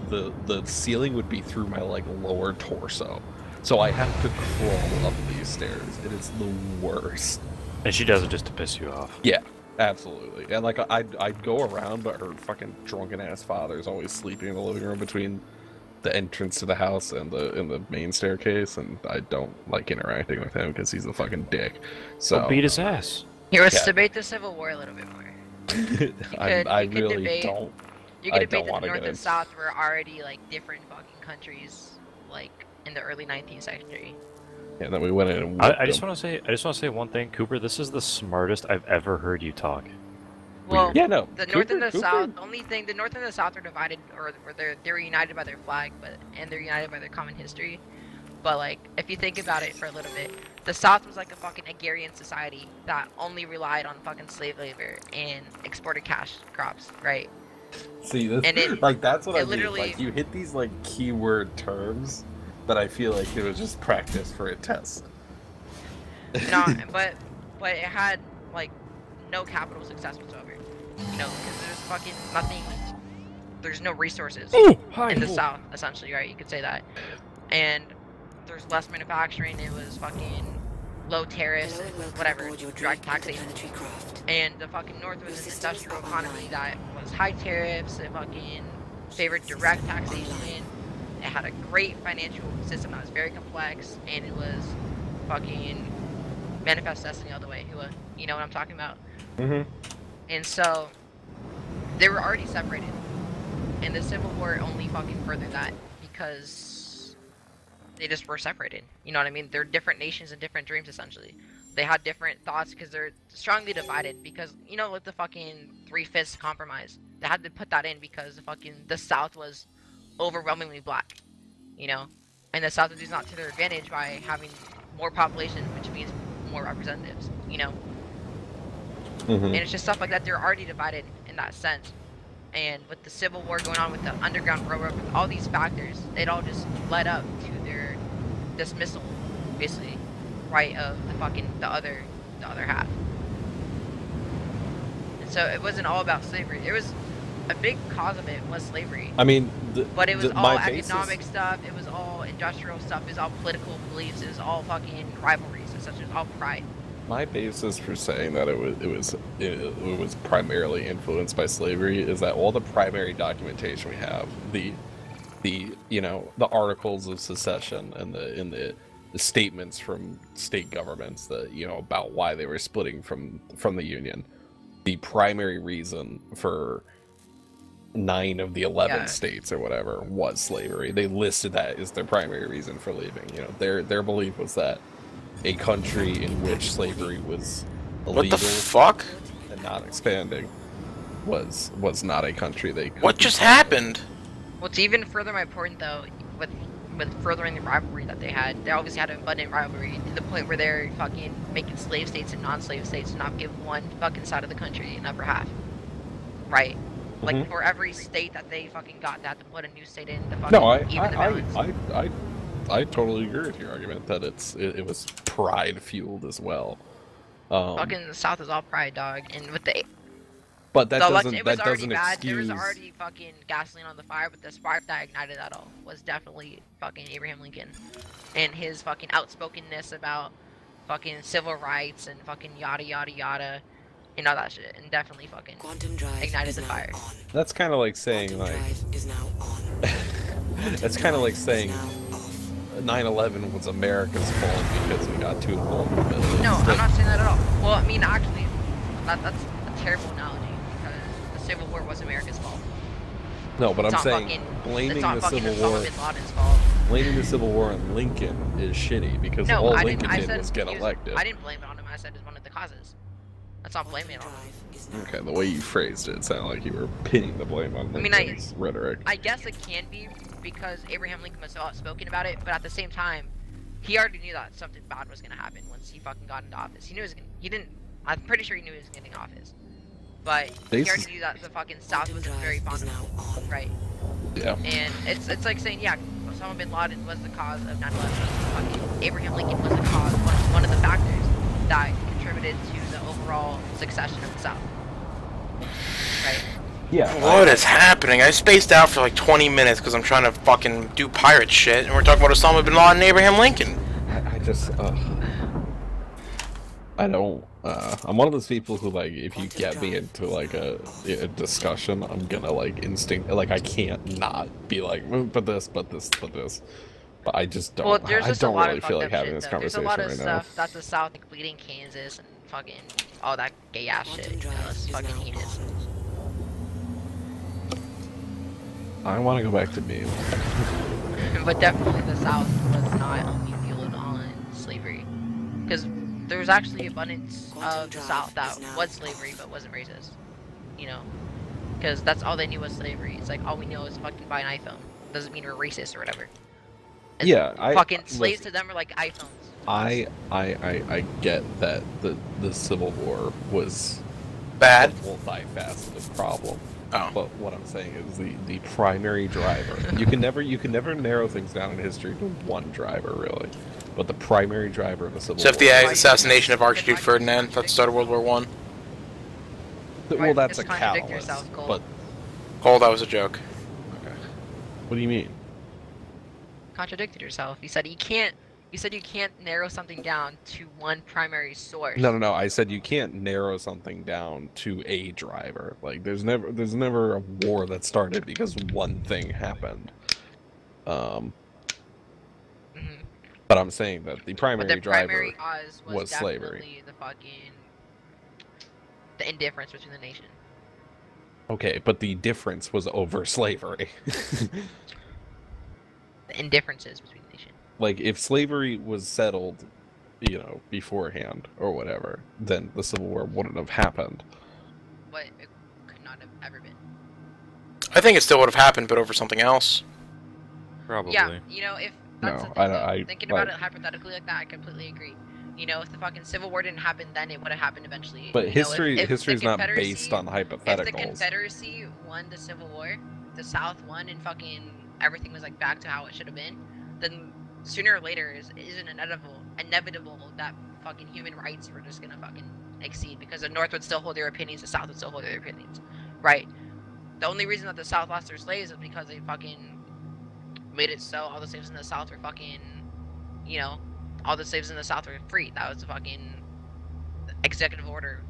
the ceiling would be through my like lower torso, so I have to crawl up these stairs. It is the worst. And she does it just to piss you off. Yeah. Absolutely, and like I'd go around, but her fucking drunken ass father's always sleeping in the living room between the entrance to the house and the main staircase, and I don't like interacting with him because he's a fucking dick. So beat his ass. Here, let's debate the Civil War a little bit more. I you could really debate, don't. You could I debate don't that wanna the North get and South were already like different fucking countries, like in the early 19th century. And then we went in and I just want to say one thing, Cooper. This is the smartest I've ever heard you talk. Well, yeah, no. The North and the South. Only thing, the North and the South are divided, or they're united by their flag, and they're united by their common history. But like, if you think about it for a little bit, the South was like a fucking agrarian society that only relied on fucking slave labor and exported cash crops, right? See, this, And it- like that's what it I mean. literally- Like you hit these like keyword terms that I feel like it was just practice for a test. No, but it had like no capital success whatsoever. You know, because there's fucking nothing. There's no resources in the South, essentially, right? You could say that. And there's less manufacturing. It was fucking low tariffs, whatever, direct taxation. And the fucking North was an industrial economy that was high tariffs. It fucking favored direct taxation. It had a great financial system that was very complex, and it was fucking manifest destiny all the way. You know what I'm talking about? Mm-hmm. And so they were already separated, and the Civil War only fucking furthered that because they just were separated. You know what I mean? They're different nations and different dreams, essentially. They had different thoughts because they're strongly divided. Because you know, with the fucking 3/5 compromise, they had to put that in because the South was overwhelmingly black, you know, and the South is not to their advantage by having more population, which means more representatives, you know. And it's just stuff like that. They're already divided in that sense. And with the Civil War going on, with the Underground Railroad, with all these factors, it all just led up to their dismissal, basically, right, of the other half. And so it wasn't all about slavery. It was a big cause of it was slavery. I mean, but it was all my economic basis... stuff. It was all industrial stuff. It was all political beliefs. It was all fucking rivalries and such. It was all pride. My basis for saying that it was primarily influenced by slavery is that all the primary documentation we have, the you know, the articles of secession and the statements from state governments that, you know, about why they were splitting from the Union, the primary reason for 9 of the 11 Yeah. states or whatever was slavery. They listed that as their primary reason for leaving. You know, their belief was that a country in which slavery was illegal What the fuck? and not expanding was not a country they could What just happened? What's even further my point though, with furthering the rivalry that they obviously had an abundant rivalry to the point where they're fucking making slave states and non-slave states to not give one fucking side of the country an upper half. Right? Like for every state that they fucking got, they had to put a new state in to fucking No, even the balance. I totally agree with your argument that it was pride fueled as well. Fucking the South is all pride, dog, and with the But that doesn't it was that already doesn't bad. There was excuse. already fucking gasoline on the fire, but the spark that ignited that all was definitely fucking Abraham Lincoln and his fucking outspokenness about fucking civil rights and fucking yada yada yada and all that shit, and definitely fucking Quantum drive ignited is the now fire. on. That's kind of like saying Quantum like drive is now on. that's kind of like saying Now off. 9/11 was America's fault because we got too vulnerable. No, I'm not saying that at all. Well, I mean, actually, that's a terrible analogy because the Civil War was America's fault. No, but It's I'm not saying fucking, blaming it's not the fucking Civil War, Osama bin Laden's fault. blaming the Civil War on Lincoln is shitty because No, all I Lincoln didn't. I did said was get he was- elected. I didn't blame it on him. I said it's one of the causes. That's not blaming it on him. Drive is now Okay, the way you phrased it sounded like you were pinning the blame on I mean, Lincoln's rhetoric. I guess it can be because Abraham Lincoln was so outspoken about it, but at the same time, he already knew that something bad was gonna happen once he fucking got into office. He knew he didn't. I'm pretty sure he knew he was getting office, but he already knew that the fucking South Quantum wasn't very drive fond is of now him, on. right? Yeah. And it's like saying, yeah, Osama bin Laden was the cause of 9/11. Fucking Abraham Lincoln was the cause, one of the factors that contributed to the overall succession of the South. Right? Yeah. What is happening? I spaced out for like 20 minutes because I'm trying to fucking do pirate shit, and we're talking about Osama bin Laden and Abraham Lincoln. I just I don't I'm one of those people who like if you get me into like a discussion I'm gonna like I can't not be like but this but I just don't Well, there's I just don't a lot really of feel fucked like up having shit, this though. There's a conversation lot of right now. stuff that the South, like bleeding Kansas and fucking all that gay ass shit. Quantum drive That's is fucking now heinous. on. I want to go back to me. But definitely the South was not only fueled on slavery, because there was actually abundance of the South that was slavery but wasn't racist. You know, because that's all they knew was slavery. It's like all we know is fucking buy an iPhone. Doesn't mean we're racist or whatever. And Yeah, fucking slaves to them are like iPhones. I get that the Civil War was Bad. a multifaceted problem. Oh. But what I'm saying is the primary driver. You can never narrow things down in history to one driver really. But the primary driver of the Civil Except War. the assassination of Archduke Ferdinand that started World War One. Well, that's a Just contradict catalyst. yourself, Cole. But Cole, that was a joke. what do you mean? Contradicted yourself. You said you can't. You said you can't narrow something down to one primary source. No. I said you can't narrow something down to a driver. Like there's never a war that started because one thing happened. Mhm. But I'm saying that the But primary the driver primary cause was slavery. definitely the indifference between the nation. Okay, but the difference was over slavery. The indifferences between the nation. Like if slavery was settled, beforehand or whatever, then the Civil War wouldn't have happened. But it could not have ever been. I think it still would have happened, but over something else. Probably. Yeah, you know, if that's No, the thing, though, I thinking about like- it hypothetically like that, I completely agree. You know, if the fucking Civil War didn't happen, then it would have happened eventually. But You know, history if history the is not Confederacy- based on If the hypotheticals. Confederacy won the Civil War, the South won, and fucking everything was like back to how it should have been, then sooner or later is an inevitable that fucking human rights were just gonna fucking exceed, because the North would still hold their opinions, the South would still hold their opinions, right? The only reason that the South lost their slaves is because they fucking made it so all the slaves in the South were fucking, all the slaves in the South were free. That was the fucking executive order,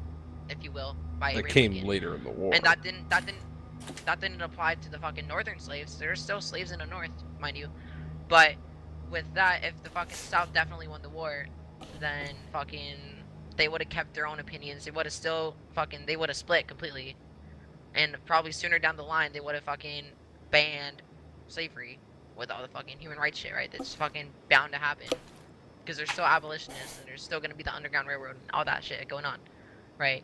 if you will, by That Abraham came Lincoln. later in the war. And that didn't apply to the fucking northern slaves. There's still slaves in the North, mind you. But with that, if the fucking South definitely won the war, then fucking they would have kept their own opinions. They would have still they would have split completely. And probably sooner down the line, they would have fucking banned slavery with all the fucking human rights shit, right? That's fucking bound to happen. Because there's still abolitionists, and there's still gonna be the Underground Railroad and all that shit going on, right?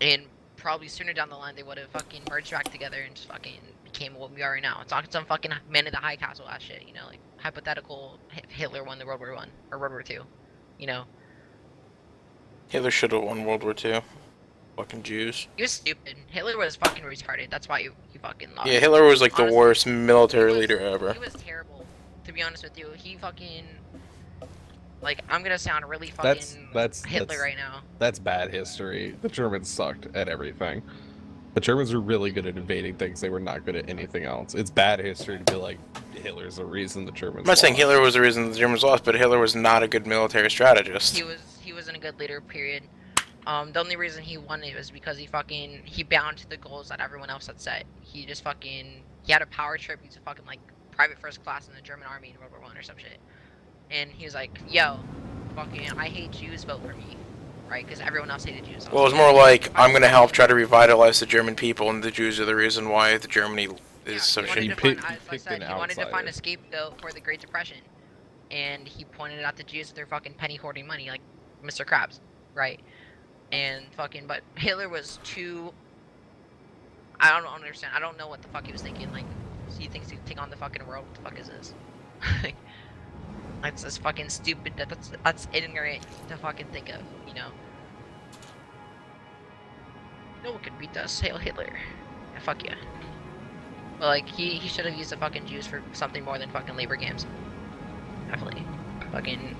And probably sooner down the line, they would have fucking merged back together and just fucking became what we are right now. It's not some fucking Man in the High Castle ass shit, you know, like hypothetical Hitler won the World War I or World War II, you know. Hitler should have won World War II. Fucking Jews. He was stupid. Hitler was fucking retarded. That's why he fucking lost. Yeah, Hitler was like Honestly, the worst military leader ever. He was terrible, to be honest with you. He fucking, like, I'm gonna sound really fucking Hitler right now. That's bad history. The Germans sucked at everything. The Germans were really good at invading things. They were not good at anything else. It's bad history to be like, Hitler's the reason the Germans I'm not saying lost. Hitler was the reason the Germans lost, but Hitler was not a good military strategist. He wasn't a good leader, period. The only reason he won it was because he bound to the goals that everyone else had set. He just he had a power trip. He's a fucking like private first class in the German army in World War I or some shit. And he was like, yo, fucking, I hate Jews, vote for me. Right? Because everyone else hated Jews. Well, it was more like, I'm gonna help try to revitalize the German people, and the Jews are the reason why the Germany is so shitty. He wanted to find a scapegoat for the Great Depression. And he pointed out the Jews with their fucking penny hoarding money, like Mr. Krabs. Right? And fucking, but Hitler was too, I don't understand. I don't know what the fuck he was thinking. Like, he thinks he can take on the fucking world. What the fuck is this? That's fucking stupid. That's ignorant to fucking think of, you know? No one could beat us. Hail Hitler. Yeah, fuck yeah. But like, he should have used the fucking Jews for something more than fucking labor camps. Definitely. Fucking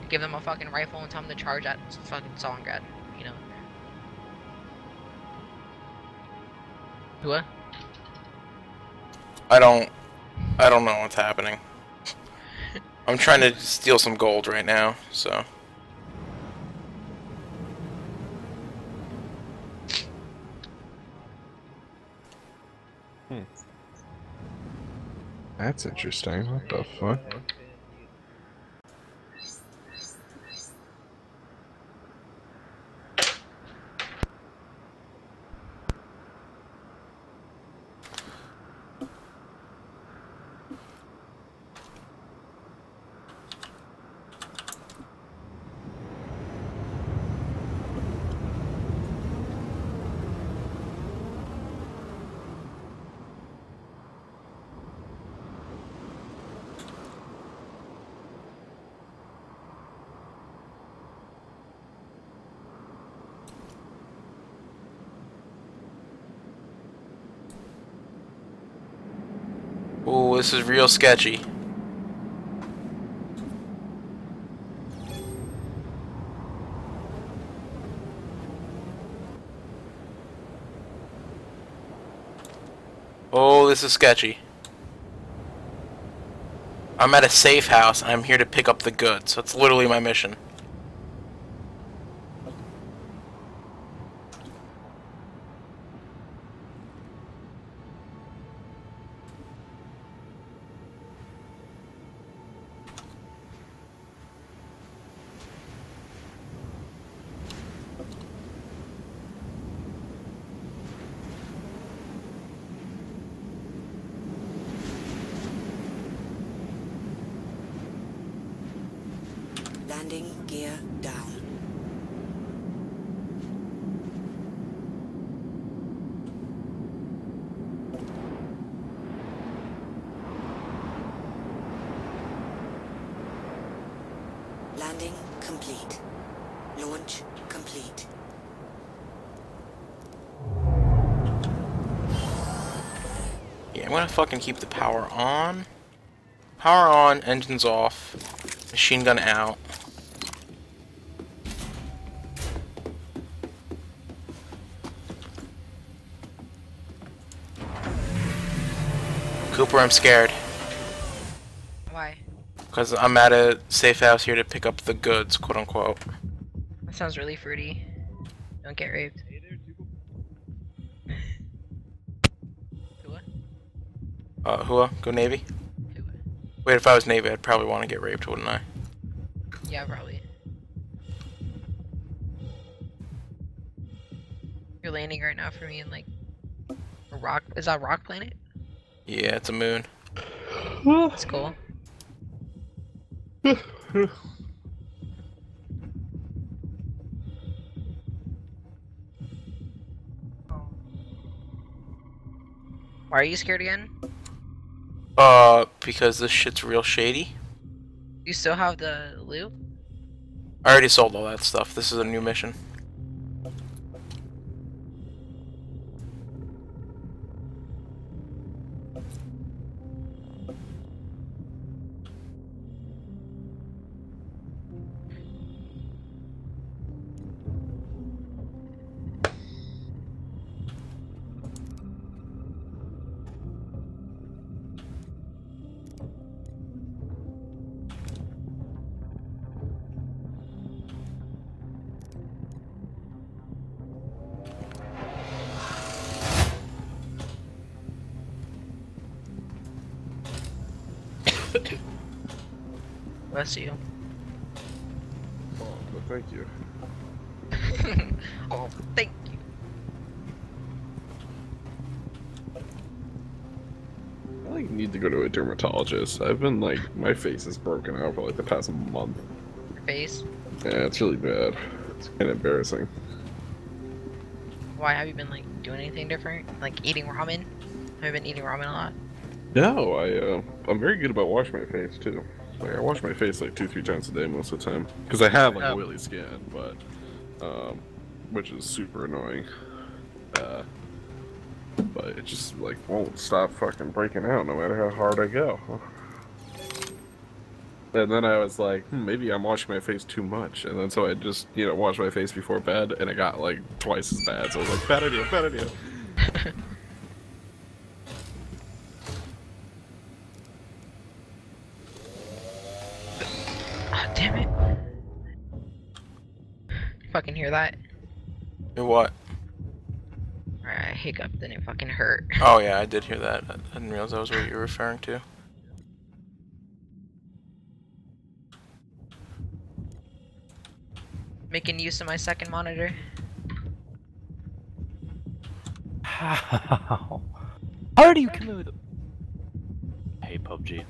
give them a fucking rifle and tell them to charge at fucking Stalingrad, you know? What? I don't know what's happening. I'm trying to steal some gold right now, so. That's interesting. What the fuck? Ooh, this is real sketchy. Oh, this is sketchy. I'm at a safe house, and I'm here to pick up the goods. That's literally my mission. Landing gear down. Landing complete. Launch complete. Yeah, I'm gonna fucking keep the power on. Power on, engines off, machine gun out. Cooper, I'm scared. Why? Because I'm at a safe house here to pick up the goods, quote unquote. That sounds really fruity. Don't get raped. Hua? Hua? Go Navy? Hua. Wait, if I was Navy, I'd probably want to get raped, wouldn't I? Yeah, probably. landing right now for me in like a rock. Is that a rock planet? Yeah, it's a moon. That's cool. Why are you scared again? Because this shit's real shady. You still have the loot? I already sold all that stuff. This is a new mission. Bless you. Oh, but thank you. Oh, thank you. I like need to go to a dermatologist. I've been like, my face is broken out for like the past month. Your face? Yeah, it's really bad. It's kind of embarrassing. Why have you been like doing anything different? Like eating ramen? Have you been eating ramen a lot? No, I'm very good about washing my face too. Like I wash my face like 2-3 times a day most of the time because I have like oily skin, but which is super annoying. But it just like won't stop fucking breaking out no matter how hard I go. And then I was like, maybe I'm washing my face too much, and then so I just washed my face before bed, and it got like twice as bad. So I was like, bad idea, bad idea. Ah, damn it. You fucking hear that? What? Alright, hiccup, then it fucking hurt. Oh yeah, I did hear that. I didn't realize that was what you were referring to. Making use of my second monitor. How? How do you kill me with? Hey, PUBG.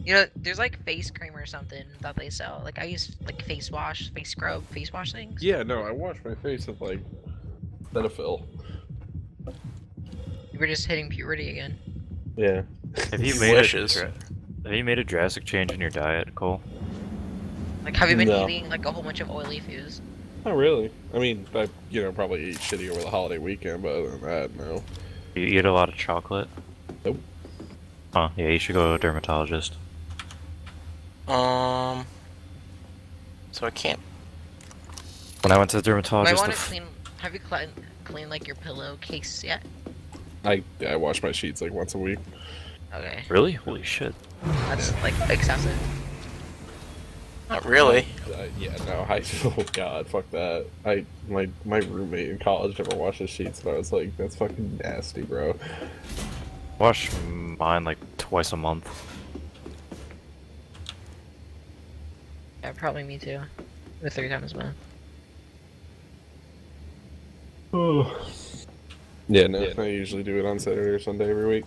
You know, there's like face cream or something that they sell. Like I use like face wash, face scrub, face wash things. Yeah, no, I wash my face with like Cetaphil. You were just hitting puberty again. Yeah. Have you made a drastic change in your diet, Cole? Like, have you been No. eating like a whole bunch of oily foods? Not really. I mean, I probably eat shitty over the holiday weekend, but other than that, no. You eat a lot of chocolate? Nope. Huh, yeah, you should go to a dermatologist. So I can't. When I went to the I dermatologist, want to clean. Have you cleaned like your pillowcase yet? I wash my sheets like once a week. Okay, Really? Holy shit. that's like excessive. Not really. Yeah, no, oh god, fuck that. My roommate in college never washed his sheets, and I was like, that's fucking nasty, bro. Wash mine like twice a month. Yeah, probably me too. Or 3 times a month. Yeah, no, I usually do it on Saturday or Sunday every week.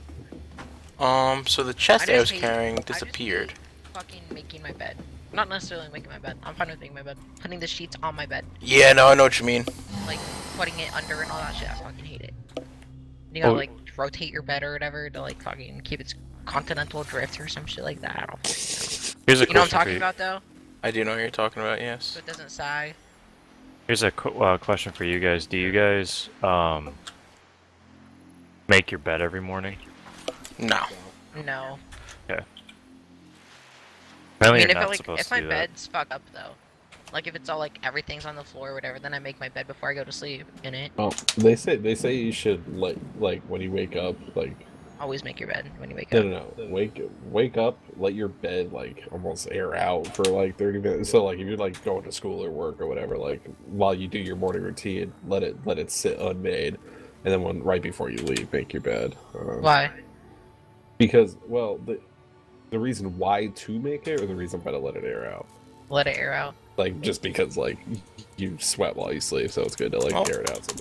So the chest I just was hate- carrying I just disappeared. hate fucking making my bed. Not necessarily making my bed. I'm fine with making my bed. Putting the sheets on my bed. Yeah, no, I know what you mean. Like, putting it under and all that shit. I fucking hate it. You gotta Oh. like rotate your bed or whatever to like fucking keep its continental drift or some shit like that. I don't fucking Here's a know. You know what I'm question for talking you. about though? I do know what you're talking about, So yes. it doesn't sag. Here's a question for you guys. Do you guys make your bed every morning? No. No. I Apparently mean, you're if not supposed if to my do that. bed's fucked up though, like if it's all like everything's on the floor or whatever, then I make my bed before I go to sleep in it. Well, they say you should like when you wake up, like Always make your bed when you wake no up. no no wake up, let your bed like almost air out for like 30 minutes. So like if you're like going to school or work or whatever, like while you do your morning routine, let it sit unmade, and then right before you leave, make your bed. Why? Because The reason why to make it, or the reason why to let it air out? Let it air out. Like, just because, like, you sweat while you sleep, so it's good to, like, air it out.